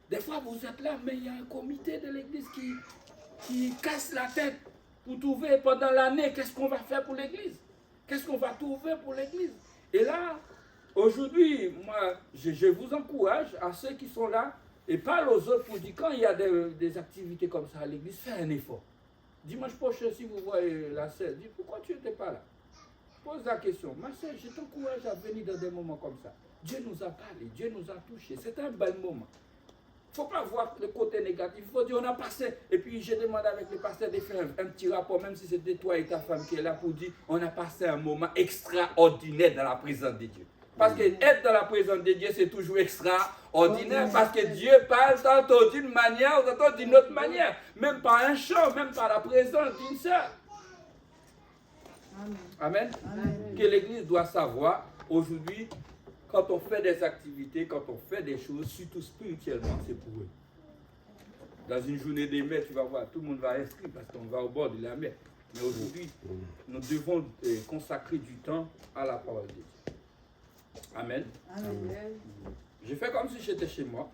Des fois, vous êtes là, mais il y a un comité de l'église qui casse la tête pour trouver pendant l'année qu'est-ce qu'on va faire pour l'église. Qu'est-ce qu'on va trouver pour l'église. Et là, aujourd'hui, moi, je vous encourage à ceux qui sont là et parle aux autres pour dire quand il y a des activités comme ça à l'église, fais un effort. Dimanche prochain, si vous voyez la sœur, dis pourquoi tu n'étais pas là. Pose la question. Ma sœur, je t'encourage à venir dans des moments comme ça. Dieu nous a parlé, Dieu nous a touchés. C'est un bel moment. Il ne faut pas voir le côté négatif. Il faut dire on a passé. Et puis je demande avec le pasteur de faire un petit rapport, même si c'était toi et ta femme qui est là pour dire on a passé un moment extraordinaire dans la présence de Dieu. Parce que être dans la présence de Dieu, c'est toujours extraordinaire. Parce que Dieu parle tantôt d'une manière, tantôt d'une autre manière. Même par un chant, même par la présence d'une sœur. Amen. Amen. Que l'Église doit savoir aujourd'hui, quand on fait des activités, quand on fait des choses, surtout spirituellement, c'est pour eux. Dans une journée des mers, tu vas voir, tout le monde va inscrire parce qu'on va au bord de la mer. Mais aujourd'hui, nous devons consacrer du temps à la parole de Dieu. Amen. Amen. Je fais comme si j'étais chez moi.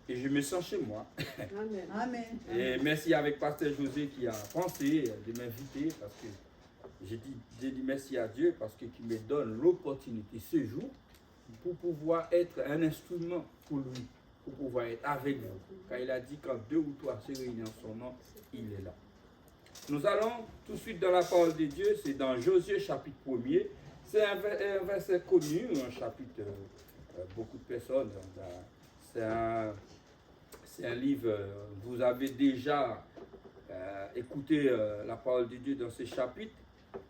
Et je me sens chez moi. Amen. Amen. Et merci avec Pasteur José qui a pensé de m'inviter parce que j'ai dit merci à Dieu parce qu'il me donne l'opportunité ce jour pour pouvoir être un instrument pour lui, pour pouvoir être avec vous. Car il a dit quand 2 ou 3 se réunissent en son nom, il est là. Nous allons tout de suite dans la parole de Dieu, c'est dans Josué chapitre 1er. C'est un verset connu, un chapitre, beaucoup de personnes, c'est un livre, vous avez déjà écouté la parole de Dieu dans ce chapitre,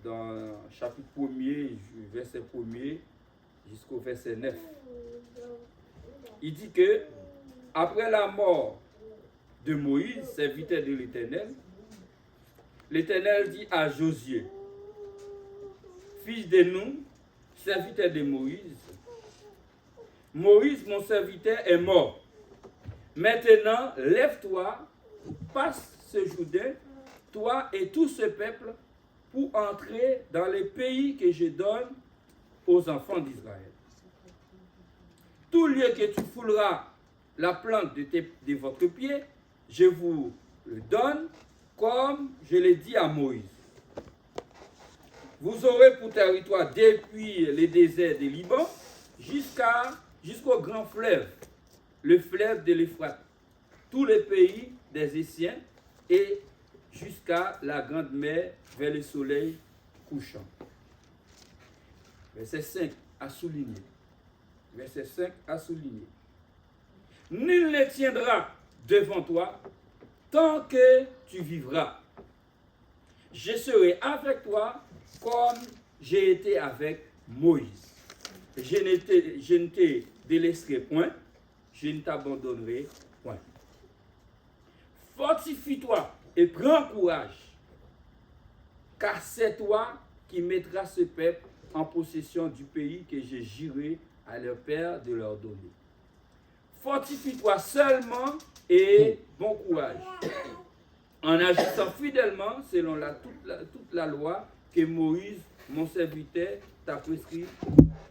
dans chapitre 1er, verset 1er jusqu'au verset 9. Il dit que, après la mort de Moïse, serviteur de l'Éternel, l'Éternel dit à Josué, fils de Nun, serviteur de Moïse, Moïse, mon serviteur, est mort. Maintenant, lève-toi, passe ce Jourdain, toi et tout ce peuple, pour entrer dans les pays que je donne aux enfants d'Israël. Tout lieu que tu fouleras la plante de votre pied, je vous le donne, comme je l'ai dit à Moïse. Vous aurez pour territoire depuis les déserts du Liban jusqu'au grand fleuve, le fleuve de l'Euphrate, tous les pays des Essiens et jusqu'à la grande mer vers le soleil couchant. Verset 5 à souligner. Verset 5 à souligner. Nul ne tiendra devant toi tant que tu vivras. Je serai avec toi comme j'ai été avec Moïse. Je ne te délaisserai point, je ne t'abandonnerai point. Fortifie-toi et prends courage, car c'est toi qui mettras ce peuple en possession du pays que j'ai juré à leur père de leur donner. Fortifie-toi seulement et bon courage, en agissant fidèlement selon toute la loi que Moïse, mon serviteur, t'a prescrit.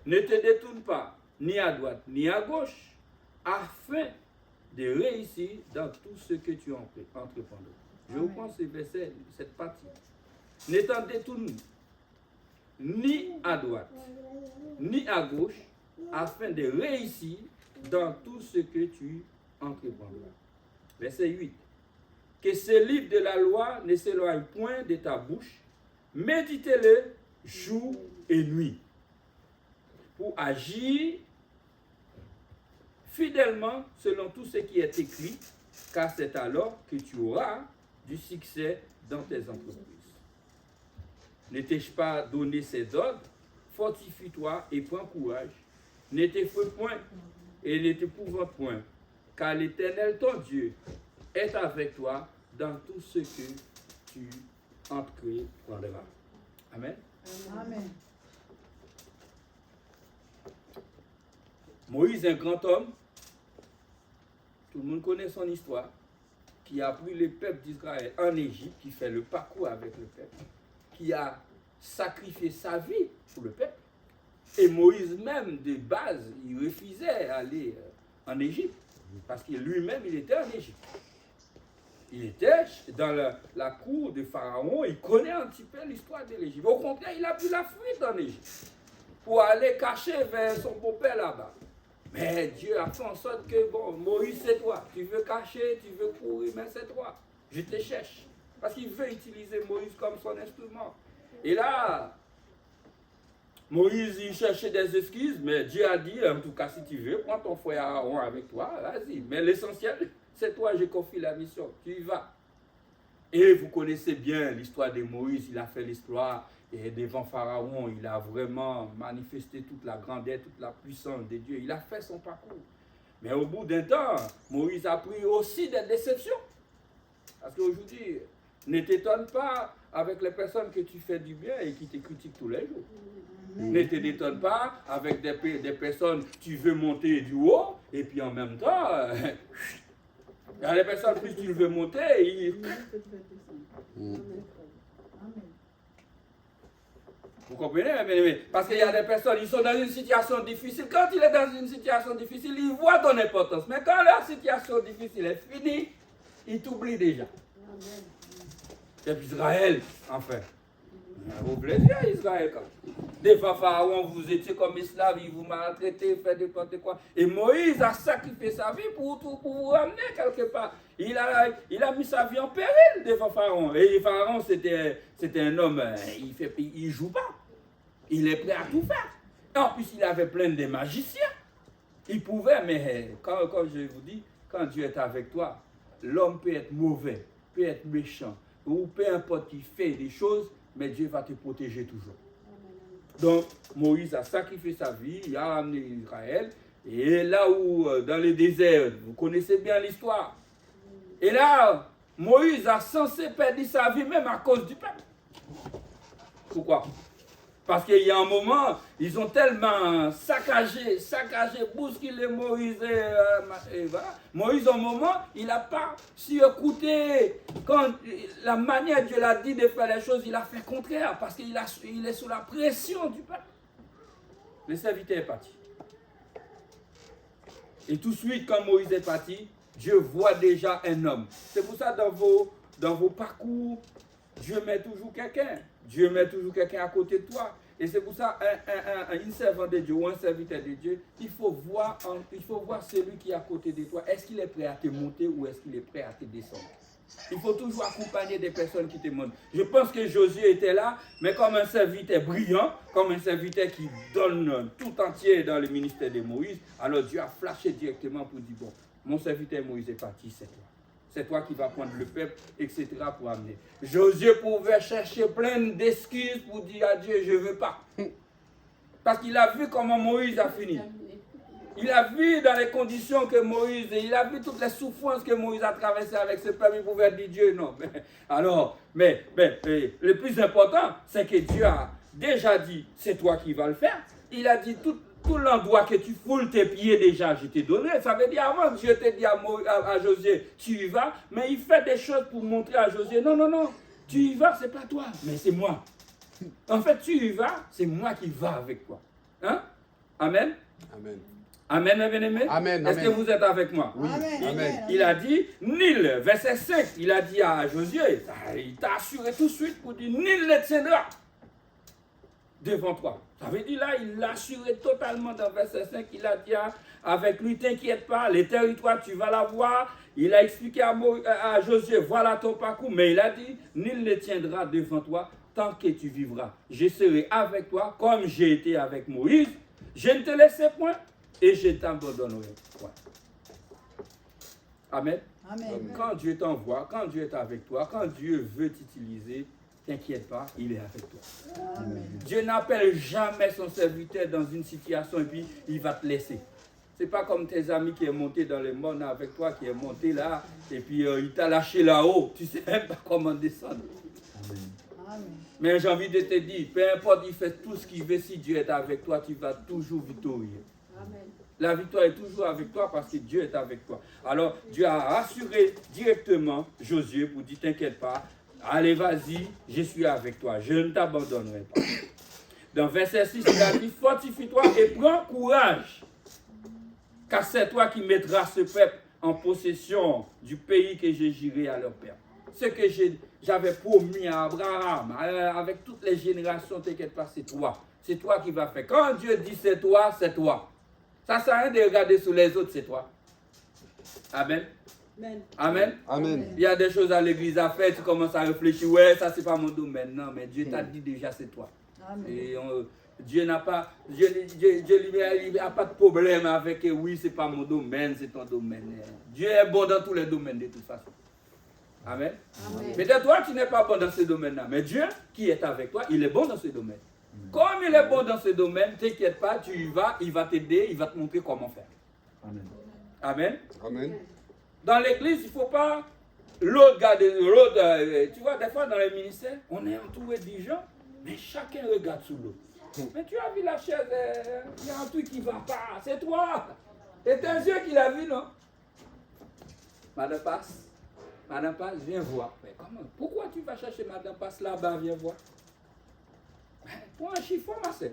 Ne te détourne pas, ni à droite, ni à gauche, afin de réussir dans tout ce que tu entreprendras. Je reprends ce verset, cette partie. Ne t'en détourne ni à droite, ni à gauche, afin de réussir dans tout ce que tu entreprendras. Verset 8. Que ce livre de la loi ne s'éloigne point de ta bouche, méditez-le jour et nuit, pour agir fidèlement selon tout ce qui est écrit, car c'est alors que tu auras du succès dans tes entreprises. Ne t'ai-je pas donné ces ordres? Fortifie-toi et prends courage. Ne t'effraie point et ne t'épouvante point, car l'Éternel, ton Dieu, est avec toi dans tout ce que tu entreprendras. Amen. Amen. Moïse, un grand homme, tout le monde connaît son histoire, qui a pris le peuple d'Israël en Égypte, qui fait le parcours avec le peuple, qui a sacrifié sa vie pour le peuple. Et Moïse même, de base, il refusait d'aller en Égypte. Parce que lui-même, il était en Égypte. Il était dans la cour de Pharaon, il connaît un petit peu l'histoire de l'Égypte. Au contraire, il a pris la fuite en Égypte pour aller cacher vers son beau-père là-bas. Mais Dieu a fait en sorte que, bon, Moïse, c'est toi. Tu veux cacher, tu veux courir, mais c'est toi. Je te cherche. Parce qu'il veut utiliser Moïse comme son instrument. Et là, Moïse, il cherchait des excuses, mais Dieu a dit, en tout cas, si tu veux, prends ton frère Aaron avec toi, vas-y. Mais l'essentiel, c'est toi, j'ai confié la mission. Tu y vas. Et vous connaissez bien l'histoire de Moïse. Il a fait l'histoire. Et devant Pharaon, il a vraiment manifesté toute la grandeur, toute la puissance de Dieu. Il a fait son parcours. Mais au bout d'un temps, Moïse a pris aussi des déceptions. Parce qu'aujourd'hui, ne t'étonne pas avec les personnes que tu fais du bien et qui te critiquent tous les jours. Ne te détonne pas avec des personnes que tu veux monter du haut et puis en même temps, il y a des personnes plus tu veux monter, Vous comprenez, mes bien-aimés? Parce qu'il y a des personnes, ils sont dans une situation difficile. Quand il est dans une situation difficile, il voit ton importance. Mais quand la situation difficile est finie, il t'oublie déjà. C'est Israël, enfin. Vous plaisir, Israël, quand même. Des fois, Pharaon, vous étiez comme esclave, il vous maltraitait, fait n'importe quoi. Et Moïse a sacrifié sa vie pour vous ramener quelque part. Il a mis sa vie en péril devant Pharaon. Et Pharaon, c'était un homme, il ne joue pas. Il est prêt à tout faire. En plus, il avait plein de magiciens. Il pouvait, mais comme je vous dis, quand Dieu est avec toi, l'homme peut être mauvais, peut être méchant, ou peu importe qui fait des choses, mais Dieu va te protéger toujours. Donc, Moïse a sacrifié sa vie, il a amené Israël, et là où, dans le désert, vous connaissez bien l'histoire, et là, Moïse a censé perdre sa vie même à cause du peuple. Pourquoi? Parce qu'il y a un moment, ils ont tellement saccagé, bousculé Moïse. Et voilà. Moïse, un moment, il n'a pas su écouter. Quand la manière Dieu l'a dit de faire les choses, il a fait le contraire. Parce qu'il est sous la pression du peuple. Le serviteur est parti. Et tout de suite, quand Moïse est parti, Dieu voit déjà un homme. C'est pour ça, dans vos parcours, Dieu met toujours quelqu'un. Dieu met toujours quelqu'un à côté de toi. Et c'est pour ça, une servante de Dieu ou un serviteur de Dieu, il faut voir celui qui est à côté de toi. Est-ce qu'il est prêt à te monter ou est-ce qu'il est prêt à te descendre? Il faut toujours accompagner des personnes qui te montent. Je pense que Josué était là, mais comme un serviteur brillant, comme un serviteur qui donne tout entier dans le ministère de Moïse, alors Dieu a flashé directement pour dire, bon, mon serviteur Moïse est parti, c'est toi. C'est toi qui vas prendre le peuple, etc. pour amener. Josué pouvait chercher plein d'excuses pour dire à Dieu, je ne veux pas. Parce qu'il a vu comment Moïse a fini. Il a vu dans les conditions que Moïse, il a vu toutes les souffrances que Moïse a traversées avec ce peuple. Il pouvait dire Dieu, non. Mais le plus important, c'est que Dieu a déjà dit, c'est toi qui vas le faire. Il a dit tout l'endroit que tu foules tes pieds déjà, je t'ai donné. Ça veut dire avant Dieu t'a dit à Josué, tu y vas, mais il fait des choses pour montrer à Josué, non, tu y vas, c'est pas toi, mais c'est moi. En fait, tu y vas, c'est moi qui va avec toi. Hein? Amen? Amen. Amen, mes bien-aimés? Amen. Est-ce que vous êtes avec moi? Oui. Amen. Il a dit, nul, verset 5, il a dit à Josué, il t'a assuré tout de suite pour dire, nul ne tiendra devant toi. Ça veut dire là, il l'a assuré totalement dans verset 5, il a dit avec lui, t'inquiète pas, les territoires, tu vas l'avoir. Il a expliqué à Josué, voilà ton parcours, mais il a dit, nul ne tiendra devant toi tant que tu vivras. Je serai avec toi comme j'ai été avec Moïse, je ne te laisserai point et je t'abandonnerai point. Amen. Amen. Quand Dieu t'envoie, quand Dieu est avec toi, quand Dieu veut t'utiliser, t'inquiète pas, il est avec toi. Amen. Dieu n'appelle jamais son serviteur dans une situation et puis il va te laisser. C'est pas comme tes amis qui est monté dans le monde avec toi, qui est monté là, et puis il t'a lâché là-haut. Tu sais même pas comment descendre. Amen. Mais j'ai envie de te dire, peu importe, il fait tout ce qu'il veut, si Dieu est avec toi, tu vas toujours victorieux. Amen. La victoire est toujours avec toi parce que Dieu est avec toi. Alors, Dieu a rassuré directement Josué pour dire, t'inquiète pas, allez, vas-y, je suis avec toi, je ne t'abandonnerai pas. Dans verset 6, il a dit, fortifie-toi et prends courage, car c'est toi qui mettras ce peuple en possession du pays que j'ai juré à leur père. Ce que j'avais promis à Abraham, avec toutes les générations, t'inquiète pas, c'est toi. C'est toi qui vas faire. Quand Dieu dit c'est toi, c'est toi. Ça ne sert à rien de regarder sur les autres, c'est toi. Amen. Amen. Amen. Il y a des choses à l'église à faire, tu commences à réfléchir, ouais, ça c'est pas mon domaine. Non, mais Dieu t'a dit déjà, c'est toi. Amen. Et Dieu n'a pas, Dieu lui a pas de problème avec oui, c'est pas mon domaine, c'est ton domaine. Dieu est bon dans tous les domaines de toute façon. Amen. Amen. Peut-être toi, tu n'es pas bon dans ce domaine-là, mais Dieu qui est avec toi, il est bon dans ce domaine. Comme il est bon dans ce domaine, t'inquiète pas, tu y vas, il va t'aider, il va te montrer comment faire. Amen. Amen. Amen. Dans l'église, il ne faut pas l'autre garder, tu vois, des fois dans les ministères, on est entouré de gens, mais chacun regarde sous l'autre. Mais tu as vu la chaise, il y a un truc qui ne va pas, c'est toi. C'est tes yeux qui l'a vu, non? Madame Passe, viens voir. Mais comment? Pourquoi tu vas chercher Madame Passe là-bas, viens voir? Pour un chiffon, ma sœur.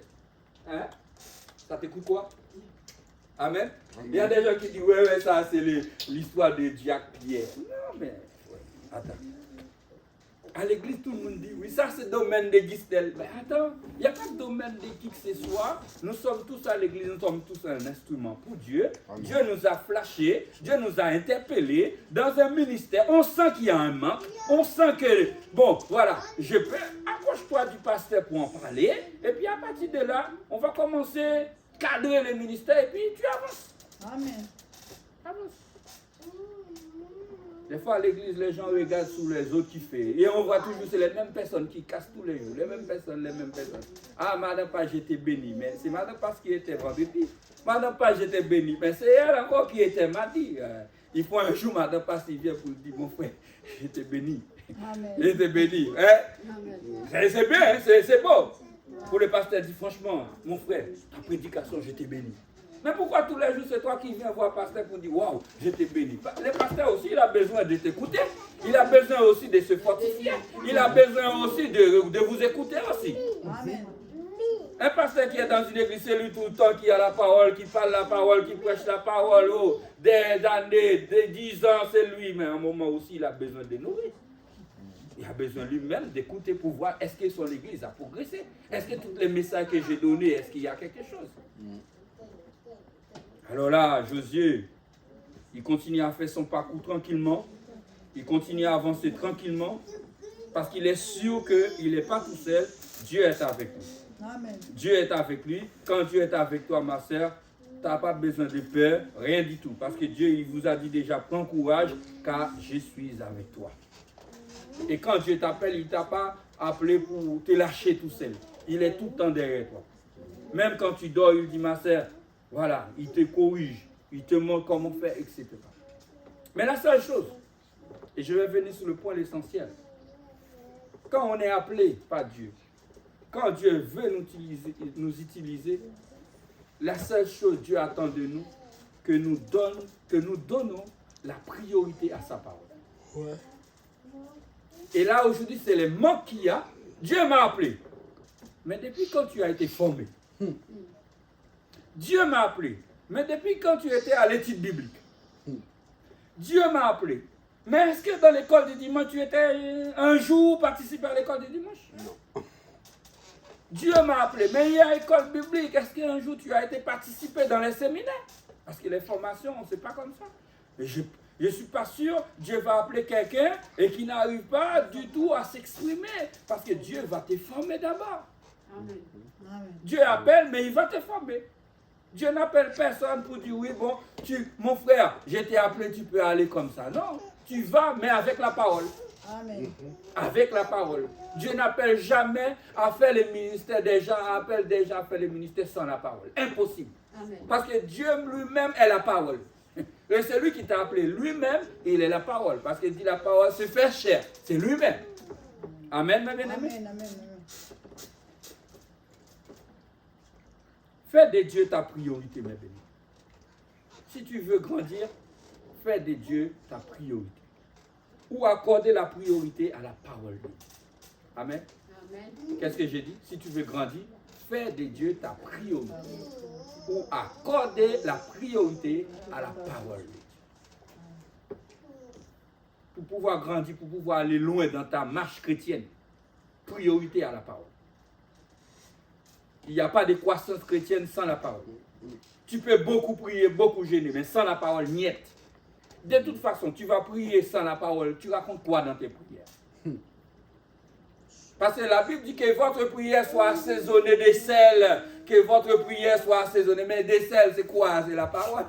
Hein? Ça te coûte quoi? Amen. Il y a des gens qui disent, ouais, ça c'est l'histoire de Jacques Pierre. Non, mais, attends. À l'église, tout le monde dit, oui, ça c'est le domaine de Gistel. Mais attends, il n'y a pas de domaine de qui que ce soit. Nous sommes tous à l'église, nous sommes tous un instrument pour Dieu. Amen. Dieu nous a flashés, Dieu nous a interpellés dans un ministère. On sent qu'il y a un manque. On sent que, bon, voilà, je peux, approche-toi du pasteur pour en parler. Et puis à partir de là, on va commencer à cadrer le ministère et puis tu avances. Amen. Avance. Des fois, à l'église, les gens regardent sur les autres qui font. Et on voit toujours, c'est les mêmes personnes qui cassent tous les jours. Les mêmes personnes. Ah, Madame Page, j'étais béni. Mais c'est Madame Page qui était vendredi. Madame Page, j'étais béni. Mais c'est elle encore qui était mardi. Il faut un jour, Madame Page, il vient pour dire, mon frère, j'étais béni. Amen. J'étais béni. Hein? Amen. C'est bien, hein? C'est beau. Pour le pasteur, dit, franchement, mon frère, ta prédication, j'étais béni. Mais pourquoi tous les jours c'est toi qui viens voir le pasteur pour dire waouh, je t'ai béni? Le pasteur aussi, il a besoin de t'écouter. Il a besoin aussi de se fortifier. Il a besoin aussi de vous écouter aussi. Amen. Un pasteur qui est dans une église, c'est lui tout le temps qui a la parole, qui parle la parole, qui prêche la parole. Oh, des années, des 10 ans, c'est lui. Mais à un moment aussi, il a besoin de nourrir. Il a besoin lui-même d'écouter pour voir est-ce que son église a progressé. Est-ce que tous les messages que j'ai donnés, est-ce qu'il y a quelque chose? Alors là, Josué, il continue à faire son parcours tranquillement. Il continue à avancer tranquillement. Parce qu'il est sûr qu'il n'est pas tout seul. Dieu est avec lui. Amen. Dieu est avec lui. Quand Dieu est avec toi, ma soeur, tu n'as pas besoin de peur, rien du tout. Parce que Dieu, il vous a dit déjà, prends courage, car je suis avec toi. Et quand Dieu t'appelle, il ne t'a pas appelé pour te lâcher tout seul. Il est tout le temps derrière toi. Même quand tu dors, il dit, ma soeur, voilà, il te corrige, il te montre comment faire, etc. Mais la seule chose, et je vais venir sur le point essentiel, quand on est appelé par Dieu, quand Dieu veut nous utiliser, la seule chose Dieu attend de nous, que nous donnons la priorité à sa parole. Ouais. Et là, aujourd'hui, c'est les manques qu'il y a. Dieu m'a appelé. Mais depuis quand tu as été formé? Dieu m'a appelé. Mais depuis quand tu étais à l'étude biblique? Dieu m'a appelé. Mais est-ce que dans l'école du dimanche, tu étais un jour participé à l'école du dimanche? Non. Dieu m'a appelé. Mais il y a l'école biblique. Est-ce qu'un jour tu as été participé dans les séminaires? Parce que les formations, on ne sait pas comme ça. Et je ne suis pas sûr Dieu va appeler quelqu'un et qui n'arrive pas du tout à s'exprimer. Parce que Dieu va te former d'abord. Amen. Dieu appelle, mais il va te former. Dieu n'appelle personne pour dire, oui, bon, mon frère, je t'ai appelé, tu peux aller comme ça. Non, tu vas, mais avec la parole. Amen. Avec la parole. Dieu n'appelle jamais à faire le ministère des gens, appelle déjà à faire le ministère sans la parole. Impossible. Amen. Parce que Dieu lui-même est la parole. Et c'est lui qui t'a appelé lui-même, il est la parole. Parce qu'il dit la parole se fait chair. C'est lui-même. Amen, mes bien-aimés. Amen. Amen. Fais de Dieu ta priorité, mes bénis. Si tu veux grandir, fais de Dieu ta priorité. Ou accorder la priorité à la parole de Dieu. Amen. Amen. Qu'est-ce que j'ai dit? Si tu veux grandir, faire de Dieu ta priorité. Ou accorder la priorité à la parole de Dieu. Pour pouvoir grandir, pour pouvoir aller loin dans ta marche chrétienne, priorité à la parole. Il n'y a pas de croissance chrétienne sans la parole. Tu peux beaucoup prier, beaucoup jeûner, mais sans la parole, niet. De toute façon, tu vas prier sans la parole, tu racontes quoi dans tes prières? Parce que la Bible dit que votre prière soit assaisonnée de sel, que votre prière soit assaisonnée. Mais des sel, c'est quoi? C'est la parole.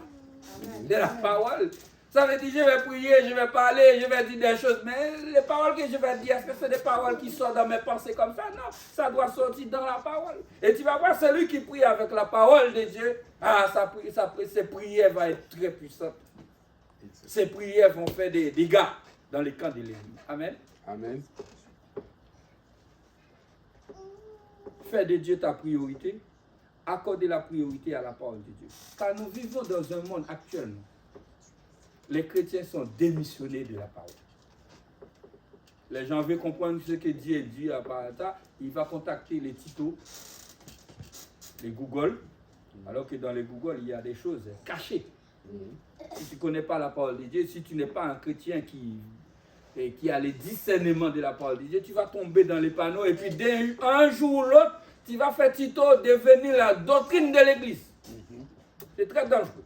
C'est la parole. Ça veut dire, je vais prier, je vais parler, je vais dire des choses, mais les paroles que je vais dire, est-ce que c'est des paroles qui sortent dans mes pensées comme ça? Non, ça doit sortir dans la parole. Et tu vas voir, celui qui prie avec la parole de Dieu, ses prières vont être très puissantes. Ses prières vont faire des dégâts dans les camps de l'ennemi. Amen. Amen. Fais de Dieu ta priorité. Accorder la priorité à la parole de Dieu. Car nous vivons dans un monde actuellement. Les chrétiens sont démissionnés de la parole. Les gens veulent comprendre ce que Dieu dit à part ça. Il va contacter les Tito, les Google, alors que dans les Google, il y a des choses cachées. Si tu ne connais pas la parole de Dieu, si tu n'es pas un chrétien qui a le discernement de la parole de Dieu, tu vas tomber dans les panneaux et puis un jour ou l'autre, tu vas faire Tito devenir la doctrine de l'Église. C'est très dangereux.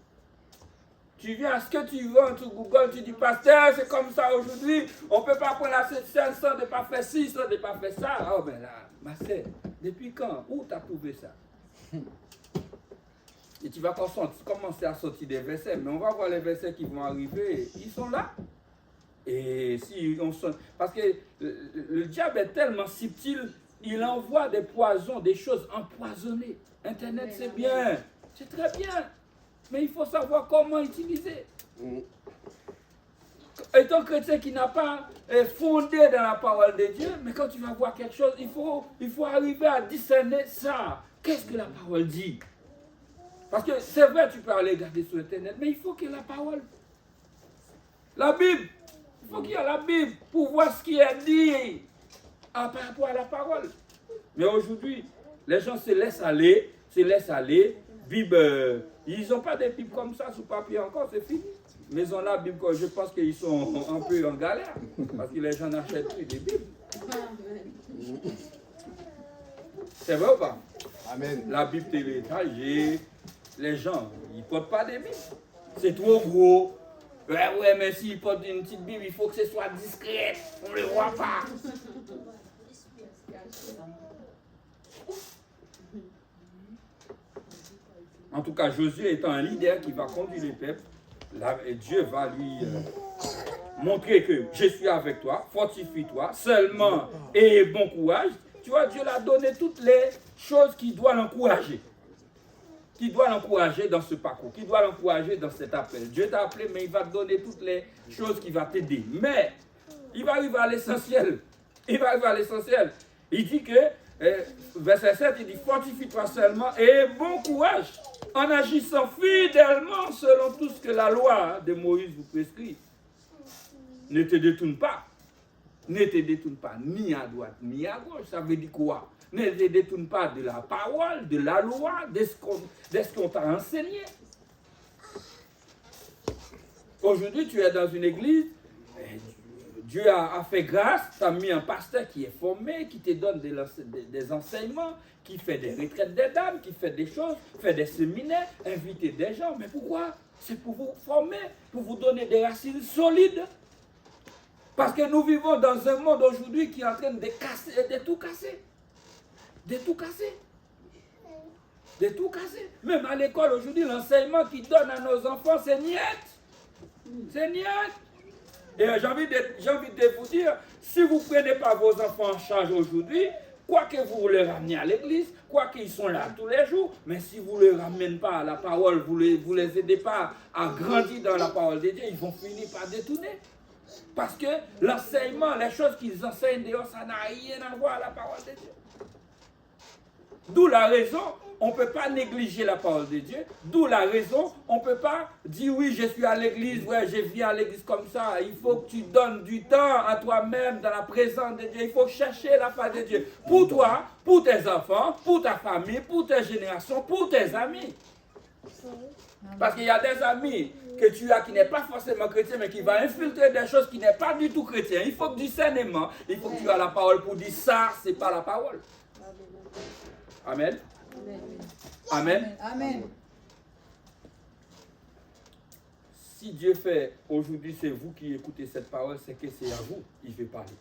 Tu viens à ce que tu veux sur Google, tu dis, pasteur, c'est comme ça aujourd'hui, on ne peut pas prendre la scène sans de pas faire ci, sans de pas faire ça. Oh ben là, ma sœur, depuis quand? Où tu as trouvé ça? Et tu vas commencer à sortir des versets, mais on va voir les versets qui vont arriver, ils sont là. Et si on sonne, parce que le diable est tellement subtil, il envoie des poisons, des choses empoisonnées. Internet, c'est bien, c'est très bien. Mais il faut savoir comment utiliser. Étant chrétien qui n'a pas fondé dans la parole de Dieu, mais quand tu vas voir quelque chose, il faut arriver à discerner ça. Qu'est-ce que la parole dit? Parce que c'est vrai, tu peux aller regarder sur Internet, mais il faut qu'il y ait la parole. La Bible. Il faut qu'il y ait la Bible pour voir ce qui est dit par rapport à la parole. Mais aujourd'hui, les gens se laissent aller. Bible, ils n'ont pas des Bibles comme ça sur papier encore, c'est fini. Mais ils ont la Bible, je pense qu'ils sont un peu en galère. Parce que les gens n'achètent plus des Bibles. C'est vrai ou pas? Amen. La Bible téléchargée, les gens, ils ne portent pas des Bibles. C'est trop gros. Ouais, mais s'ils portent une petite Bible, il faut que ce soit discret. On ne le voit pas. En tout cas, Josué étant un leader qui va conduire le peuple, Dieu va lui montrer que je suis avec toi, fortifie-toi, seulement aie bon courage. Tu vois, Dieu l'a donné toutes les choses qui doivent l'encourager. Qui doit l'encourager dans ce parcours, qui doit l'encourager dans cet appel. Dieu t'a appelé, mais il va te donner toutes les choses qui vont t'aider. Mais, il va arriver à l'essentiel. Il dit que, verset 7, il dit, fortifie-toi seulement et bon courage, en agissant fidèlement selon tout ce que la loi de Moïse vous prescrit. Ne te détourne pas. Ne te détourne pas, ni à droite, ni à gauche. Ça veut dire quoi? Ne te détourne pas de la parole, de la loi, de ce qu'on t'a enseigné. Aujourd'hui, tu es dans une église, Dieu a fait grâce, tu as mis un pasteur qui est formé, qui te donne des enseignements, qui fait des retraites des dames, qui fait des choses, fait des séminaires, inviter des gens. Mais pourquoi? C'est pour vous former, pour vous donner des racines solides. Parce que nous vivons dans un monde aujourd'hui qui est en train de tout casser. De tout casser. Même à l'école aujourd'hui, l'enseignement qu'ils donnent à nos enfants, c'est niet. C'est niet. Et j'ai envie de vous dire, si vous ne prenez pas vos enfants en charge aujourd'hui, quoi que vous les ramenez à l'église, quoi qu'ils sont là tous les jours, mais si vous ne les ramenez pas à la parole, vous les aidez pas à grandir dans la parole de Dieu, ils vont finir par détourner. Parce que l'enseignement, les choses qu'ils enseignent dehors, ça n'a rien à voir avec la parole de Dieu. D'où la raison, on ne peut pas négliger la parole de Dieu. D'où la raison, on ne peut pas dire oui, je suis à l'église, ouais, je viens à l'église comme ça. Il faut que tu donnes du temps à toi-même dans la présence de Dieu. Il faut chercher la face de Dieu. Pour toi, pour tes enfants, pour ta famille, pour tes générations, pour tes amis. Parce qu'il y a des amis que tu as qui n'est pas forcément chrétien, mais qui va infiltrer des choses qui n'est pas du tout chrétien. Il faut que discernement, il faut que tu aies la parole pour dire ça, c'est pas la parole. Amen. Amen. Amen. Si Dieu fait, aujourd'hui c'est vous qui écoutez cette parole, c'est que c'est à vous qu'il veut parler.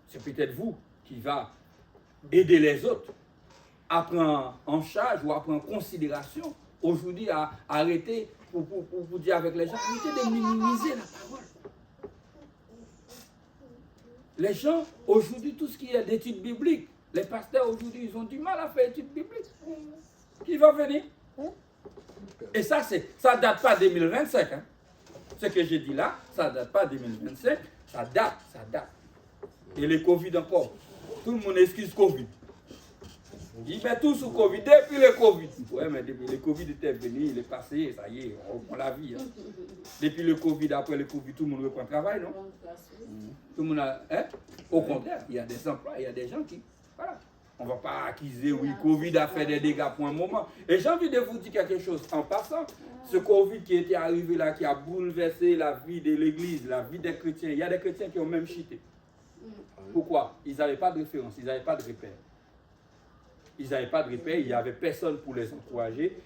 C'est peut-être vous qui va aider les autres à prendre en charge ou à prendre en considération. Aujourd'hui, à arrêter pour dire avec les gens, arrêtez de minimiser la parole. Les gens, aujourd'hui, tout ce qui est d'études bibliques, les pasteurs aujourd'hui, ils ont du mal à faire études bibliques. Qui va venir? Et ça ne date pas de 2025. Hein. Ce que j'ai dit là, ça ne date pas de 2025, ça date. Et le Covid encore. Tout le monde excuse Covid. Ils mettent tout sous Covid, depuis le Covid. Oui, mais depuis le Covid était venu, il est passé, ça y est, on l'a vu. Hein. Depuis le Covid, après le Covid, tout le monde reprend le travail, non? Tout le monde a... Hein? Au contraire, il y a des emplois, il y a des gens qui... Voilà. On ne va pas accuser, oui, Covid a fait des dégâts pour un moment. Et j'ai envie de vous dire quelque chose. En passant, ce Covid qui était arrivé là, qui a bouleversé la vie de l'Église, la vie des chrétiens, il y a des chrétiens qui ont même chuté. Pourquoi? Ils n'avaient pas de référence, ils n'avaient pas de repère. Ils n'avaient pas de repère, il n'y avait personne pour les encourager.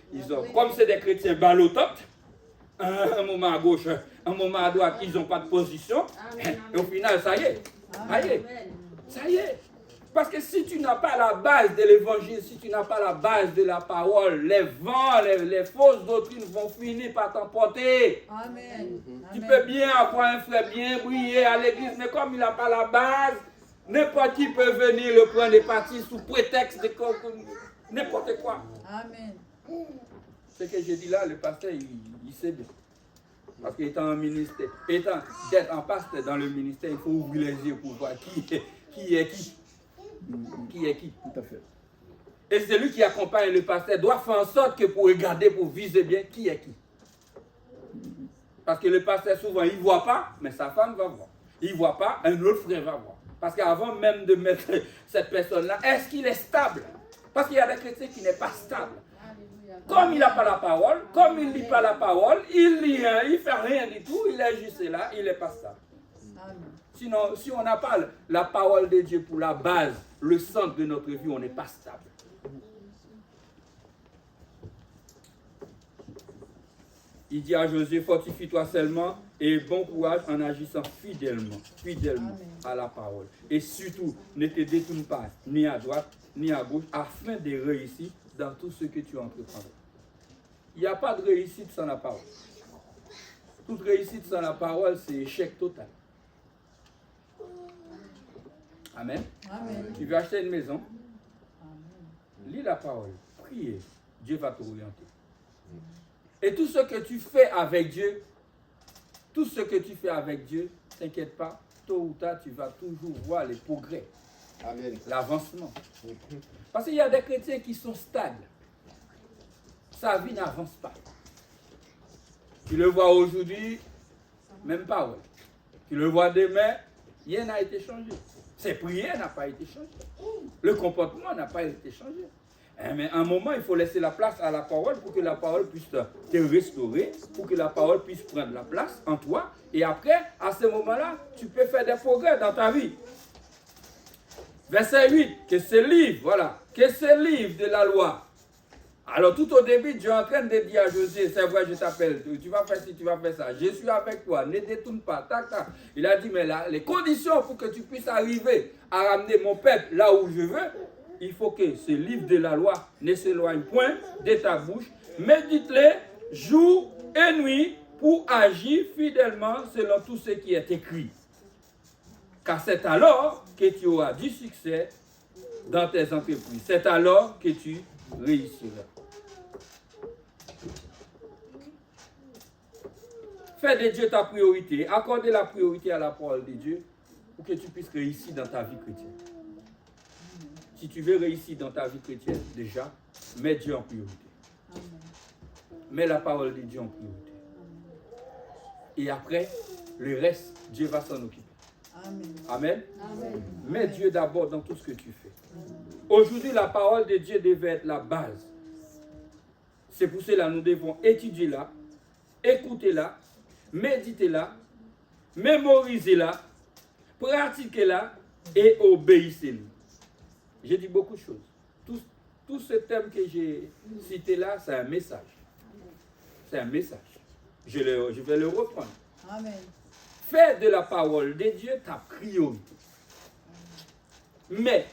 Comme c'est des chrétiens ballototes, un moment à gauche, un moment à droite, ils n'ont pas de position. Et au final, ça y est. Ça y est. Parce que si tu n'as pas la base de l'évangile, si tu n'as pas la base de la parole, les vents, les fausses doctrines vont finir par t'emporter. Amen. Tu peux bien avoir un frère bien briller à l'église, mais comme il n'a pas la base, n'importe qui peut venir le prendre et partir sous prétexte de n'importe quoi. Amen. Ce que j'ai dit là, le pasteur, il sait bien. Parce qu'étant en ministère, d'être en pasteur dans le ministère, il faut ouvrir les yeux pour voir qui est qui. Qui est qui? Tout à fait. Et celui qui accompagne le pasteur doit faire en sorte que pour regarder, pour viser bien qui est qui. Parce que le pasteur, souvent, il ne voit pas, mais sa femme va voir. Il ne voit pas, un autre frère va voir. Parce qu'avant même de mettre cette personne-là, est-ce qu'il est stable? Parce qu'il y a des chrétiens qui ne sont pas stables. Comme il n'a pas la parole, comme il ne lit pas la parole, il lit rien, il ne fait rien du tout, il est juste là, il n'est pas stable. Sinon, si on n'a pas la parole de Dieu pour la base, le centre de notre vie, on n'est pas stable. Il dit à Josué, fortifie-toi seulement et bon courage en agissant fidèlement à la parole. Et surtout, ne te détourne pas ni à droite ni à gauche afin de réussir dans tout ce que tu entreprendras. Il n'y a pas de réussite sans la parole. Toute réussite sans la parole, c'est échec total. Amen. Amen. Tu veux acheter une maison? Lis la parole, priez, Dieu va t'orienter. Et tout ce que tu fais avec Dieu, t'inquiète pas, tôt ou tard, tu vas toujours voir les progrès, l'avancement. Parce qu'il y a des chrétiens qui sont stables. Sa vie n'avance pas. Tu le vois aujourd'hui, même pas, ouais. Tu le vois demain, rien n'a été changé. Ses prières n'ont pas été changées. Le comportement n'a pas été changé. Mais à un moment, il faut laisser la place à la parole pour que la parole puisse te restaurer, pour que la parole puisse prendre la place en toi. Et après, à ce moment-là, tu peux faire des progrès dans ta vie. Verset 8, que ce livre de la loi. Alors tout au début, Dieu est en train de dire à Josué, c'est vrai, je t'appelle, tu vas faire ci, tu vas faire ça, je suis avec toi, ne détourne pas, tac, tac. Il a dit, mais là, les conditions pour que tu puisses arriver à ramener mon peuple là où je veux, il faut que ce livre de la loi ne s'éloigne point de ta bouche, médite-le jour et nuit pour agir fidèlement selon tout ce qui est écrit. Car c'est alors que tu auras du succès dans tes entreprises. C'est alors que tu réussiras. Fais de Dieu ta priorité. Accordez la priorité à la parole de Dieu pour que tu puisses réussir dans ta vie chrétienne. Si tu veux réussir dans ta vie chrétienne, déjà, mets Dieu en priorité. Mets la parole de Dieu en priorité. Et après, le reste, Dieu va s'en occuper. Amen. Amen. Mets Dieu d'abord dans tout ce que tu fais. Aujourd'hui, la parole de Dieu devait être la base. C'est pour cela que nous devons étudier-la, écouter-la, méditer-la, mémoriser-la, pratiquer-la et obéissez-nous. J'ai dit beaucoup de choses. Tout ce thème que j'ai cité là, c'est un message. C'est un message. Je vais le reprendre. Amen. Fais de la parole de Dieu ta priorité. Mais,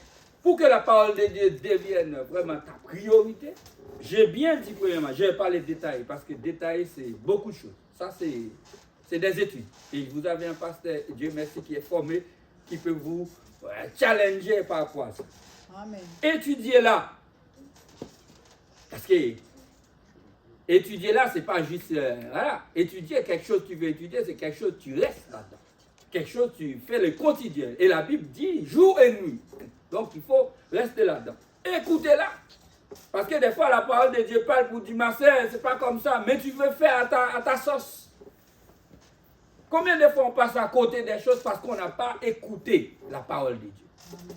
pour que la parole de Dieu devienne vraiment ta priorité, j'ai bien dit premièrement, je ne vais pas les détailler, parce que détailler, c'est beaucoup de choses. Ça, c'est des études. Et vous avez un pasteur, Dieu merci, qui est formé, qui peut vous challenger par rapport à ça. Amen. Étudiez-la. Parce que étudier là, c'est pas juste... voilà. Étudier quelque chose que tu veux étudier, c'est quelque chose que tu restes là-dedans. Quelque chose que tu fais le quotidien. Et la Bible dit jour et nuit. Donc il faut rester là-dedans. Écoutez-la. Parce que des fois, la parole de Dieu parle pour dire, ma soeur, c'est pas comme ça. Mais tu veux faire à ta sauce. Combien de fois on passe à côté des choses parce qu'on n'a pas écouté la parole de Dieu?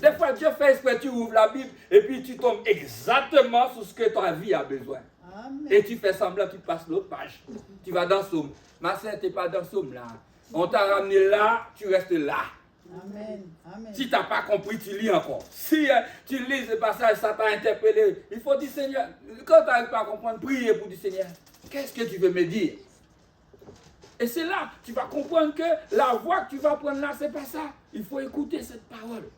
Des fois, Dieu fait exprès, tu ouvres la Bible et puis tu tombes exactement sur ce que ta vie a besoin. Amen. Et tu fais semblant, tu passes l'autre page. Tu vas dans Somme. Ma soeur, tu n'es pas dans Somme là. On t'a ramené là, tu restes là. Amen. Amen. Si tu n'as pas compris, tu lis encore. Si tu lis ce passage, ça t'a interpellé. Il faut dire, Seigneur, quand tu n'arrives pas à comprendre, priez pour dire, Seigneur, qu'est-ce que tu veux me dire? Et c'est là, tu vas comprendre que la voix que tu vas prendre là, c'est pas ça. Il faut écouter cette parole.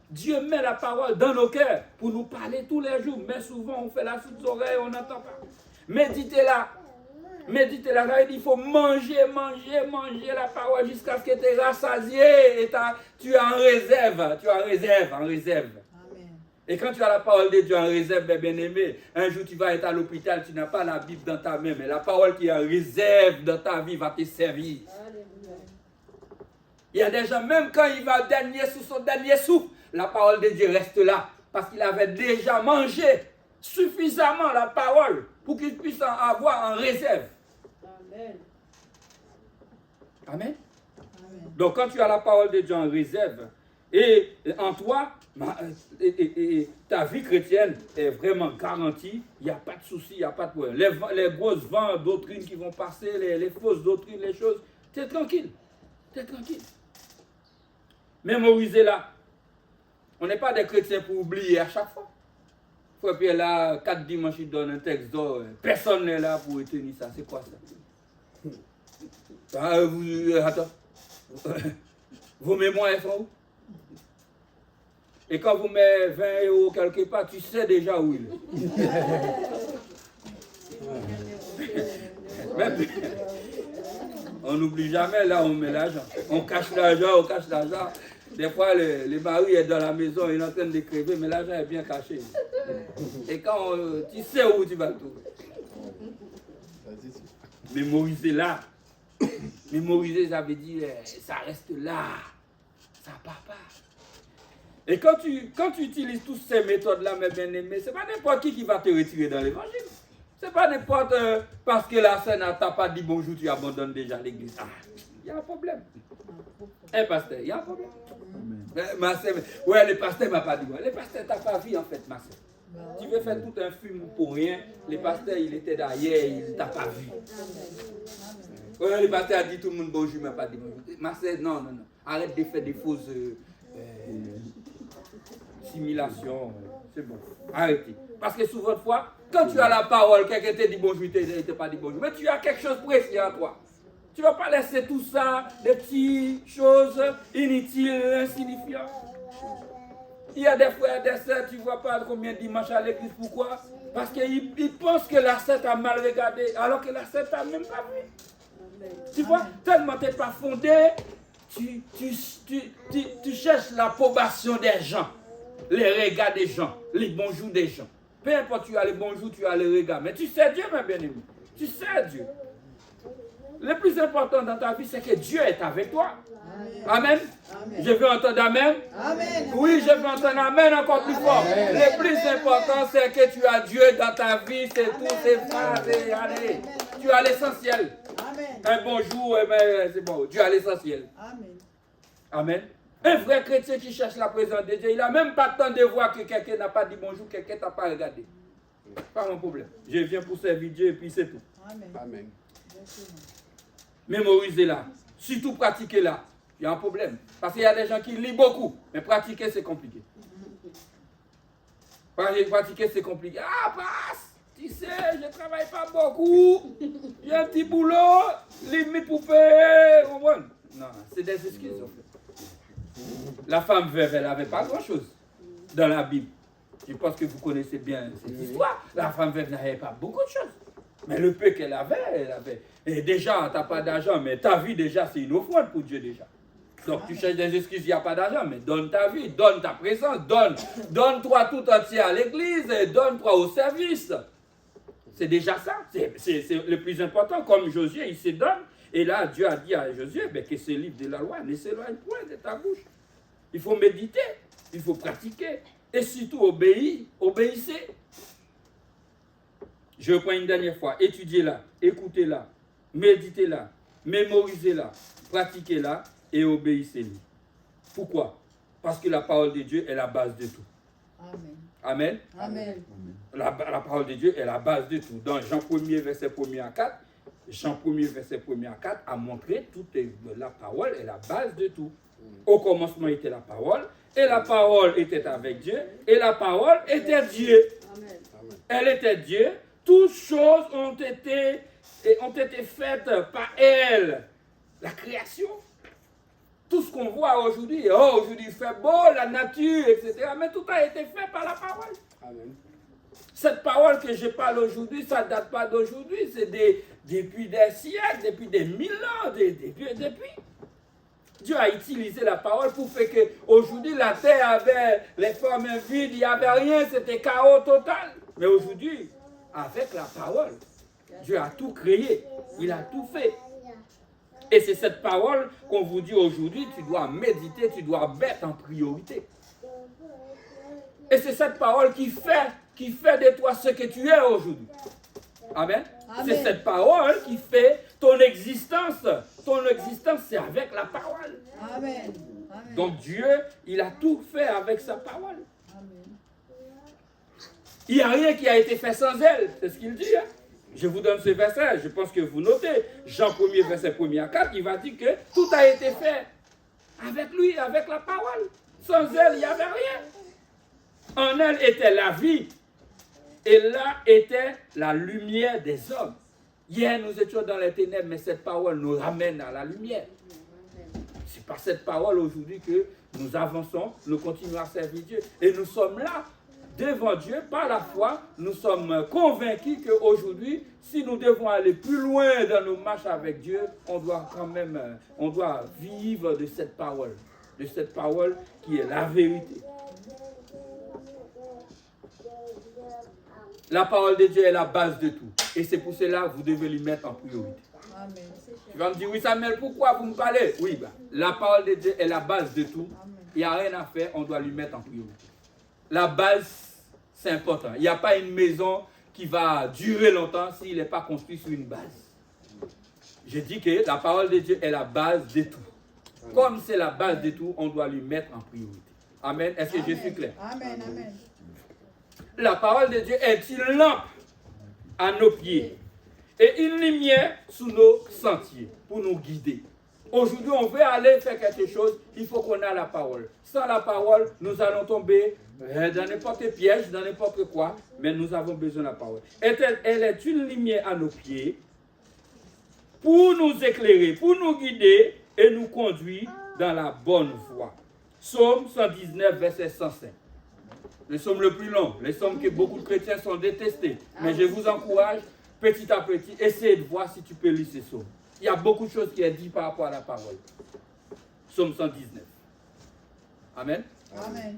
Dieu met la parole dans nos cœurs pour nous parler tous les jours. Mais souvent, on fait la sourde oreille, on n'entend pas. Méditez-la. Méditez-la. Il faut manger la parole jusqu'à ce que tu es rassasié. Et tu es en réserve. Tu es en réserve. Amen. Et quand tu as la parole de Dieu en réserve, bien aimé, un jour tu vas être à l'hôpital, tu n'as pas la Bible dans ta main, mais la parole qui est en réserve dans ta vie va te servir. Amen. Il y a des gens, même quand il va sous son dernier souffle, la parole de Dieu reste là, parce qu'il avait déjà mangé suffisamment la parole pour qu'il puisse en avoir en réserve. Amen. Amen. Amen. Donc quand tu as la parole de Dieu en réserve, et en toi, ta vie chrétienne est vraiment garantie, il n'y a pas de souci, il n'y a pas de problème. Les grosses vents doctrines qui vont passer, les fausses doctrines, les choses, tu es tranquille. Tu es tranquille. Mémorisez-la. On n'est pas des chrétiens pour oublier à chaque fois. Frère Pierre, là, 4 dimanches, il donne un texte d'or. Personne n'est là pour retenir ça. C'est quoi ça? Attends. Vos mémoires, elles sont où? Et quand vous mettez 20 € quelque part, tu sais déjà où il est. On n'oublie jamais, là, on met l'argent. On cache l'argent. Des fois, le mari est dans la maison, il est en train de crever, mais l'argent est bien caché. Et quand tu sais où tu vas le trouver. Mémorisez-la. Mémoriser, ça veut dire, ça reste là. Ça part pas. Et quand tu utilises toutes ces méthodes-là, mes bien-aimés, ce n'est pas n'importe qui va te retirer dans l'évangile. Ce n'est pas n'importe parce que la scène n'a pas dit bonjour, tu abandonnes déjà l'église. Ah, il y a un problème. Pasteur, il y a un problème. Ma soeur, ouais, le pasteur ne m'a pas dit. Le pasteur t'a pas vu en fait, ma soeur. Tu veux faire tout un film pour rien. Le pasteur, il était derrière, il ne t'a pas vu. Ouais, le pasteur a dit tout le monde bonjour, il ne m'a pas dit bonjour. Ma soeur, non. Arrête de faire des fausses simulations. C'est bon. Arrêtez. Parce que souvent de fois, quand tu as la parole, quelqu'un te dit bonjour, il ne t'a pas dit bonjour. Mais tu as quelque chose de précis en toi. Tu ne vas pas laisser tout ça, des petites choses inutiles, insignifiantes. Il y a des frères et des sœurs, tu ne vois pas combien de dimanches à l'église. Pourquoi? Parce qu'ils pensent que la sœur t'a mal regardé, alors que la sœur t'a même pas vu. Tu vois, tellement tu n'es pas fondé, tu cherches l'approbation des gens, les regards des gens, les bonjours des gens. Peu importe, tu as les bonjours, tu as les regards. Mais tu sais Dieu, ma bien-aimée. Tu sais Dieu. Le plus important dans ta vie, c'est que Dieu est avec toi. Amen. Amen. Je veux entendre Amen. Amen. Oui, je veux entendre Amen encore plus fort. Amen. Le plus important, c'est que tu as Dieu dans ta vie. C'est tout, c'est ça. Allez, tu as l'essentiel. Amen. Un bonjour, eh ben, c'est bon. Tu as l'essentiel. Amen. Amen. Un vrai chrétien qui cherche la présence de Dieu, il n'a même pas le temps de voir que quelqu'un n'a pas dit bonjour, quelqu'un t'a pas regardé. Pas mon problème. Je viens pour servir Dieu et puis c'est tout. Amen. Amen. Mémorisez-la. Surtout pratiquez-la. Il y a un problème. Parce qu'il y a des gens qui lisent beaucoup, mais pratiquer c'est compliqué. Pratiquer c'est compliqué. Ah, passe! Tu sais, je ne travaille pas beaucoup. J'ai un petit boulot, limite pour payer. Non, c'est des excuses en fait. La femme veuve, elle n'avait pas grand-chose dans la Bible. Je pense que vous connaissez bien cette histoire. La femme veuve n'avait pas beaucoup de choses. Mais le peu qu'elle avait, elle avait. Et déjà, tu n'as pas d'argent, mais ta vie déjà, c'est une offrande pour Dieu déjà. Donc tu cherches des excuses, il n'y a pas d'argent, mais donne ta vie, donne ta présence, donne-toi tout entier à l'église, et donne-toi au service. C'est déjà ça, c'est le plus important. Comme Josué, il se donne. Et là, Dieu a dit à Josué que ce livre de la loi ne s'éloigne point de ta bouche. Il faut méditer, il faut pratiquer. Et surtout, obéissez. Je reprends une dernière fois. Étudiez-la, écoutez-la, méditez-la, mémorisez-la, pratiquez-la et obéissez-lui. Pourquoi? Parce que la parole de Dieu est la base de tout. Amen. Amen. Amen. La parole de Dieu est la base de tout. Dans Jean 1er, verset 1er à 4, Jean 1er, verset 1er à 4 a montré que la parole est la base de tout. Au commencement était la parole, et la parole était avec Dieu, et la parole était Dieu. Amen. Elle était Dieu. Toutes choses ont été faites par elle. La création. Tout ce qu'on voit aujourd'hui, aujourd'hui il fait beau, la nature, etc. Mais tout a été fait par la parole. Amen. Cette parole que je parle aujourd'hui, ça ne date pas d'aujourd'hui, c'est depuis des siècles, depuis des 1000 ans, depuis. Dieu a utilisé la parole pour faire qu'aujourd'hui la terre avait les formes vides, il n'y avait rien, c'était chaos total. Mais aujourd'hui, avec la parole, Dieu a tout créé, il a tout fait. Et c'est cette parole qu'on vous dit aujourd'hui, tu dois méditer, tu dois mettre en priorité. Et c'est cette parole qui fait de toi ce que tu es aujourd'hui. Amen. Amen. C'est cette parole qui fait ton existence. Ton existence, c'est avec la parole. Amen. Amen. Donc Dieu, il a tout fait avec sa parole. Amen. Il n'y a rien qui a été fait sans elle. C'est ce qu'il dit. Hein? Je vous donne ce verset, je pense que vous notez. Jean 1er, verset 1er à 4, il va dire que tout a été fait avec lui, avec la parole. Sans elle, il n'y avait rien. En elle était la vie. Et là était la lumière des hommes. Hier, nous étions dans les ténèbres, mais cette parole nous ramène à la lumière. C'est par cette parole aujourd'hui que nous avançons, nous continuons à servir Dieu. Et nous sommes là, devant Dieu, par la foi. Nous sommes convaincus qu'aujourd'hui, si nous devons aller plus loin dans nos marches avec Dieu, on doit vivre de cette parole qui est la vérité. La parole de Dieu est la base de tout. Et c'est pour cela que vous devez lui mettre en priorité. Amen. Tu vas me dire, oui Samuel, pourquoi vous me parlez? Oui, la parole de Dieu est la base de tout. Il n'y a rien à faire, on doit lui mettre en priorité. La base, c'est important. Il n'y a pas une maison qui va durer longtemps s'il n'est pas construit sur une base. Je dis que la parole de Dieu est la base de tout. Comme c'est la base de tout, on doit lui mettre en priorité. Amen. Est-ce que je suis clair? Amen. Amen. La parole de Dieu est une lampe à nos pieds et une lumière sous nos sentiers pour nous guider. Aujourd'hui, on veut aller faire quelque chose, il faut qu'on ait la parole. Sans la parole, nous allons tomber dans n'importe quel piège, dans n'importe quoi, mais nous avons besoin de la parole. Elle est une lumière à nos pieds pour nous éclairer, pour nous guider et nous conduire dans la bonne voie. Psaume 119, verset 105. Le psaume le plus long, le psaume que beaucoup de chrétiens sont détestés. Mais je vous encourage, petit à petit, essayez de voir si tu peux lire ces psaumes. Il y a beaucoup de choses qui sont dites par rapport à la parole. Psaume 119. Amen. Amen.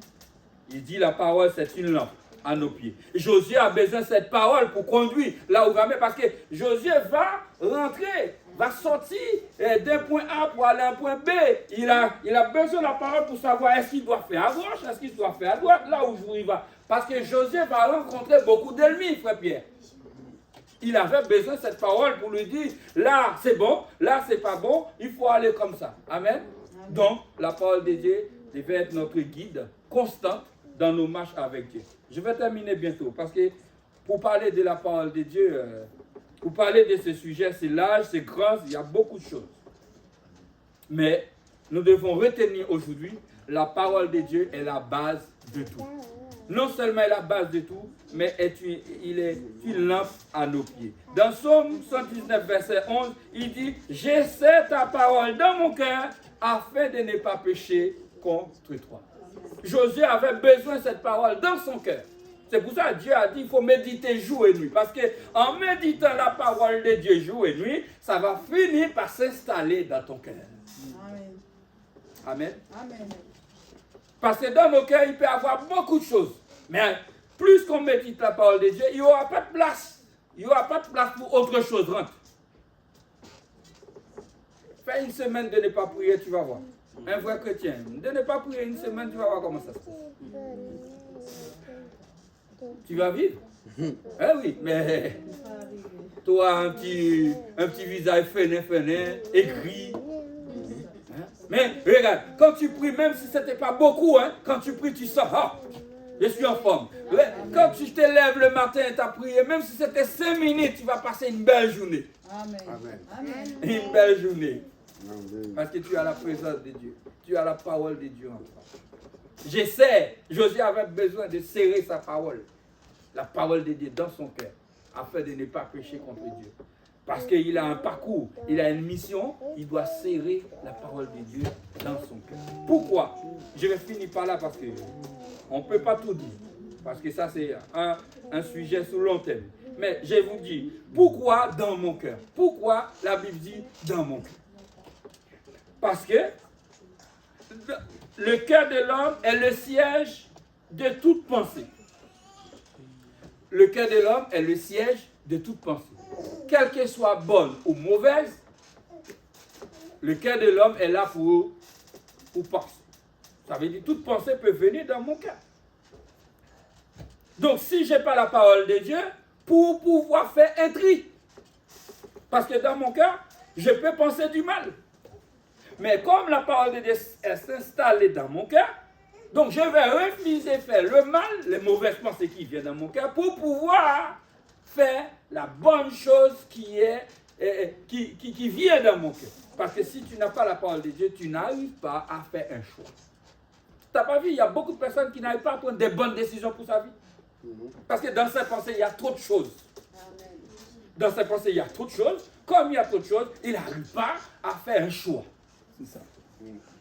Il dit la parole, c'est une lampe à nos pieds. Josué a besoin de cette parole pour conduire là où il va, parce que Josué va rentrer va sortir d'un point A pour aller à un point B. Il a besoin de la parole pour savoir est-ce qu'il doit faire à gauche, est-ce qu'il doit faire à droite, là où il va. Parce que Joseph va rencontrer beaucoup d'ennemis, frère Pierre. Il avait besoin de cette parole pour lui dire, là c'est bon, là c'est pas bon, il faut aller comme ça. Amen. Donc, la parole de Dieu devait être notre guide constante dans nos marches avec Dieu. Je vais terminer bientôt parce que pour parler de la parole de Dieu, pour parler de ce sujet, c'est large, c'est grand, il y a beaucoup de choses. Mais nous devons retenir aujourd'hui, la parole de Dieu est la base de tout. Non seulement est la base de tout, mais il est une lampe à nos pieds. Dans Psaume 119, verset 11, il dit « J'essaie ta parole dans mon cœur afin de ne pas pécher contre toi. » Josué avait besoin de cette parole dans son cœur. C'est pour ça que Dieu a dit qu'il faut méditer jour et nuit. Parce qu'en méditant la parole de Dieu jour et nuit, ça va finir par s'installer dans ton cœur. Amen. Amen. Amen. Parce que dans nos cœurs, il peut y avoir beaucoup de choses. Mais plus qu'on médite la parole de Dieu, il n'y aura pas de place. Il n'y aura pas de place pour autre chose. Rentre. Fais une semaine de ne pas prier, tu vas voir. Un vrai chrétien, de ne pas prier une semaine, tu vas voir comment ça se passe. Tu vas vivre. Eh oui, mais toi, un petit visage fainé, écrit. Mais regarde, quand tu pries, même si ce n'était pas beaucoup, quand tu pries, tu sens, je suis en forme. Quand tu te lèves le matin et tu as prié, même si c'était 5 minutes, tu vas passer une belle journée. Amen. Amen. Une belle journée. Parce que tu as la présence de Dieu. Tu as la parole de Dieu en toi. J'essaie. Josué avait besoin de serrer sa parole. La parole de Dieu dans son cœur. Afin de ne pas pécher contre Dieu. Parce qu'il a un parcours, il a une mission, il doit serrer la parole de Dieu dans son cœur. Pourquoi? Je vais finir par là parce qu'on ne peut pas tout dire. Parce que ça c'est un sujet sur long terme. Mais je vous dis, pourquoi dans mon cœur? Pourquoi la Bible dit dans mon cœur? Parce que le cœur de l'homme est le siège de toute pensée. Le cœur de l'homme est le siège de toute pensée. Quelle qu'elle soit bonne ou mauvaise, le cœur de l'homme est là pour penser. Ça veut dire que toute pensée peut venir dans mon cœur. Donc si je n'ai pas la parole de Dieu, pour pouvoir faire un tri. Parce que dans mon cœur, je peux penser du mal. Mais comme la parole de Dieu est installée dans mon cœur, donc je vais refuser de faire le mal, les mauvaises pensées qui viennent dans mon cœur, pour pouvoir faire la bonne chose qui vient dans mon cœur. Parce que si tu n'as pas la parole de Dieu, tu n'arrives pas à faire un choix. Tu n'as pas vu, il y a beaucoup de personnes qui n'arrivent pas à prendre des bonnes décisions pour sa vie. Parce que dans ses pensées, il y a trop de choses. Dans ses pensées, il y a trop de choses. Comme il y a trop de choses, il n'arrive pas à faire un choix. C'est ça.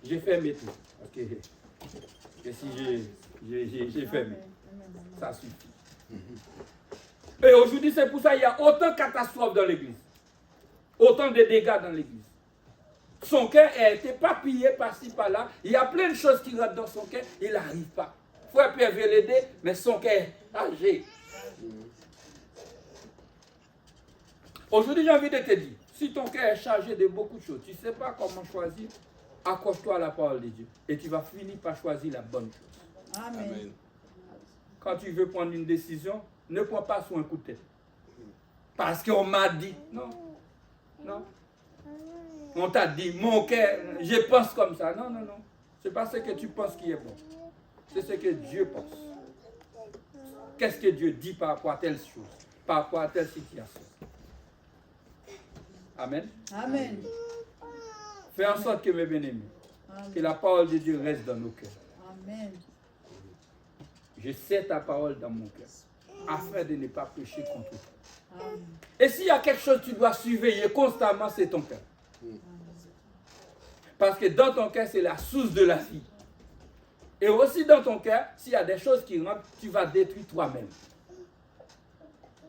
J'ai fait mes tours. Parce que si j'ai fait mes ça suffit. Et aujourd'hui, c'est pour ça qu'il y a autant de catastrophes dans l'église. Autant de dégâts dans l'église. Son cœur a été papillé par-ci, par-là. Il y a plein de choses qui rentrent dans son cœur. Il n'arrive pas. Frère Pierre veut l'aider, mais son cœur est âgé. Aujourd'hui, j'ai envie de te dire, si ton cœur est chargé de beaucoup de choses, tu ne sais pas comment choisir, accroche-toi à la parole de Dieu. Et tu vas finir par choisir la bonne chose. Amen. Quand tu veux prendre une décision, ne prends pas sur un coup de tête. Parce qu'on m'a dit. Non. Non. On t'a dit, mon cœur, je pense comme ça. Non, non, non. Ce n'est pas ce que tu penses qui est bon. C'est ce que Dieu pense. Qu'est-ce que Dieu dit par rapport à telle chose, par rapport à telle situation. Amen. Amen. Fais en sorte que mes bien-aimés, que la parole de Dieu reste dans nos cœurs. Amen. Je sais ta parole dans mon cœur, afin de ne pas pécher contre toi. Amen. Et s'il y a quelque chose que tu dois surveiller constamment, c'est ton cœur. Parce que dans ton cœur, c'est la source de la vie. Et aussi dans ton cœur, s'il y a des choses qui rentrent, tu vas détruire toi-même.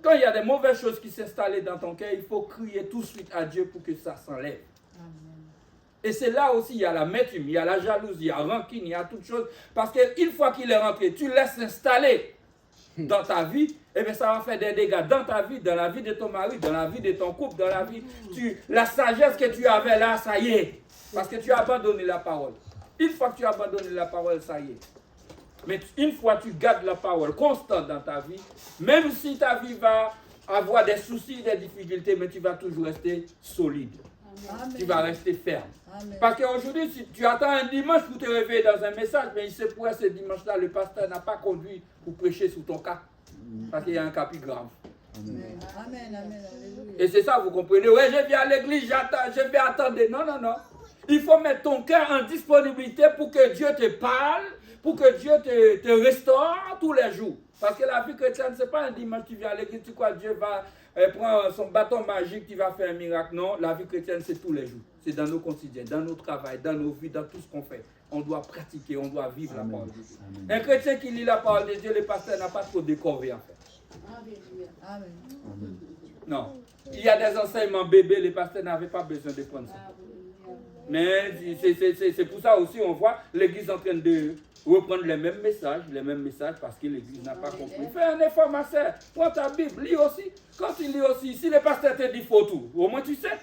Quand il y a des mauvaises choses qui s'installent dans ton cœur, il faut crier tout de suite à Dieu pour que ça s'enlève. Et c'est là aussi, il y a l'amertume, il y a la jalousie, il y a la rancune, il y a toutes choses. Parce qu'une fois qu'il est rentré, tu laisses s'installer. dans ta vie, eh bien ça va faire des dégâts dans ta vie, dans la vie de ton mari, dans la vie de ton couple, dans la vie. La sagesse que tu avais là, ça y est. Parce que tu as abandonné la parole. Une fois que tu as abandonné la parole, ça y est. Mais une fois que tu gardes la parole constante dans ta vie, même si ta vie va avoir des soucis, des difficultés, mais tu vas toujours rester solide. Amen. Tu vas rester ferme. Amen. Parce qu'aujourd'hui, si tu attends un dimanche pour te réveiller dans un message, mais il se pourrait ce dimanche-là, le pasteur n'a pas conduit pour prêcher sous ton cas. Parce qu'il y a un cas plus grave. Amen. Amen. Amen. Et c'est ça, vous comprenez. Ouais, je viens à l'église, j'attends, je vais attendre. Non, non, non. Il faut mettre ton cœur en disponibilité pour que Dieu te parle, pour que Dieu te restaure tous les jours. Parce que la vie chrétienne, ce n'est pas un dimanche tu viens à l'église, tu crois que Dieu va prendre son bâton magique, tu vas faire un miracle. Non, la vie chrétienne, c'est tous les jours. C'est dans nos quotidiens, dans nos travails, dans nos vies, dans tout ce qu'on fait. On doit pratiquer, on doit vivre la parole de Dieu. Un chrétien qui lit la parole de Dieu, le pasteur n'a pas trop de corvée en fait. Amen. Non. Il y a des enseignements bébés, les pasteurs n'avaient pas besoin de prendre ça. Mais c'est pour ça aussi, on voit l'église en train de reprendre les mêmes messages parce que l'église n'a pas compris. Fais un effort, ma soeur, prends ta Bible, lis aussi. Quand tu lis aussi, si le pasteur te dit faut tout, au moins tu sais.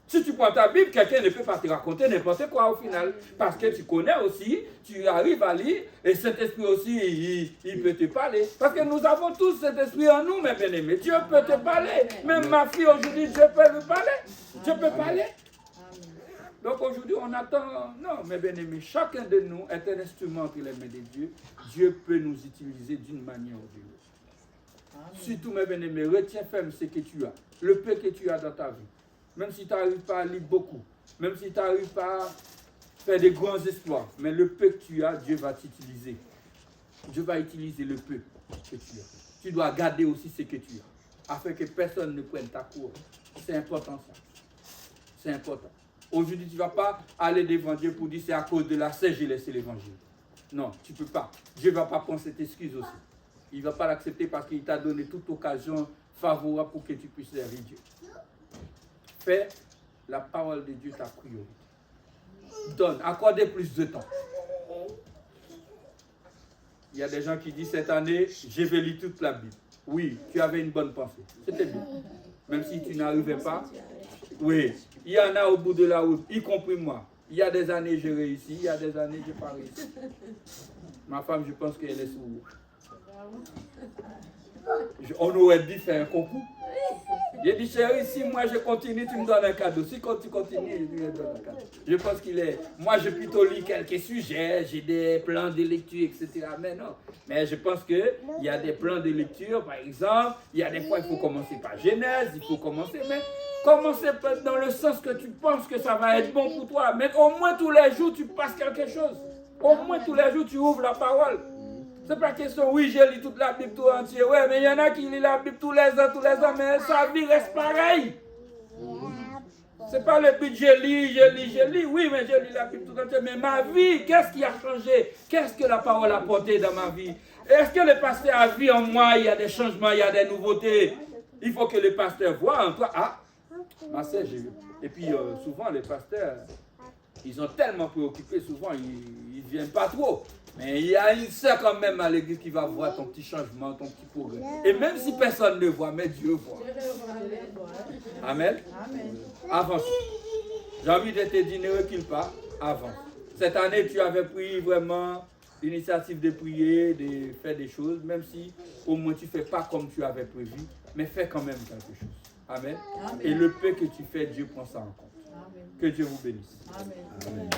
Si tu prends ta Bible, quelqu'un ne peut pas te raconter n'importe quoi au final. Parce que tu connais aussi, tu arrives à lire, et cet esprit aussi, il peut te parler. Parce que nous avons tous cet esprit en nous, mes bien-aimés. Dieu peut te parler. Même ma fille aujourd'hui, Dieu peut lui parler. Dieu peut parler. Donc aujourd'hui, on attend. Non, mes bien-aimés, chacun de nous est un instrument entre les mains de Dieu. Dieu peut nous utiliser d'une manière ou d'une autre. Surtout, mes bien-aimés, retiens ferme ce que tu as, le peu que tu as dans ta vie. Même si tu n'arrives pas à lire beaucoup, même si tu n'arrives pas à faire des grands espoirs, mais le peu que tu as, Dieu va t'utiliser. Dieu va utiliser le peu que tu as. Tu dois garder aussi ce que tu as, afin que personne ne prenne ta cour. C'est important ça. C'est important. Aujourd'hui, tu ne vas pas aller devant Dieu pour dire c'est à cause de la sèche j'ai laissé l'évangile. Non, tu ne peux pas. Dieu ne va pas prendre cette excuse aussi. Il ne va pas l'accepter parce qu'il t'a donné toute occasion favorable pour que tu puisses servir Dieu. Fais la parole de Dieu ta priorité. Donne, accordez plus de temps. Il y a des gens qui disent cette année, je vais lire toute la Bible. Oui, tu avais une bonne pensée. C'était bien. Même si tu n'arrivais pas. Oui, il y en a au bout de la route, y compris moi. Il y a des années, j'ai réussi. Il y a des années, je n'ai pas réussi. Ma femme, je pense qu'elle est sourde. On aurait dû faire un concours. J'ai dit, chérie, si moi je continue, tu me donnes un cadeau. Si tu continues, je me donne un cadeau. Je pense qu'il est... Moi, je plutôt lis quelques sujets, j'ai des plans de lecture, etc. Mais non. Mais je pense qu'il y a des plans de lecture, par exemple. Il y a des fois, il faut commencer par Genèse, il faut commencer, mais commencer dans le sens que tu penses que ça va être bon pour toi. Mais au moins tous les jours, tu passes quelque chose. Au moins tous les jours, tu ouvres la parole. C'est pas question, oui, j'ai lu toute la Bible tout entier. Ouais, mais il y en a qui lisent la Bible tous les ans, mais sa vie reste pareille. C'est pas le but, je lis. Oui, mais je lis la Bible tout entier. Mais ma vie, qu'est-ce qui a changé? Qu'est-ce que la parole a apporté dans ma vie? Est-ce que le pasteur a vu en moi, il y a des changements, il y a des nouveautés? Il faut que le pasteur voit en toi. Ah, ma sœur, j'ai vu. Et puis, souvent, les pasteurs, ils sont tellement préoccupés, souvent, ils ne viennent pas trop. Mais il y a une sœur quand même à l'église qui va voir ton petit changement, ton petit progrès. Et même si personne ne voit, mais Dieu voit. Amen. Avance. J'ai envie de te dire, ne recule pas, avance. Cette année, tu avais pris vraiment l'initiative de prier, de faire des choses, même si au moins tu ne fais pas comme tu avais prévu, mais fais quand même quelque chose. Amen. Et le peu que tu fais, Dieu prend ça en compte. Que Dieu vous bénisse. Amen.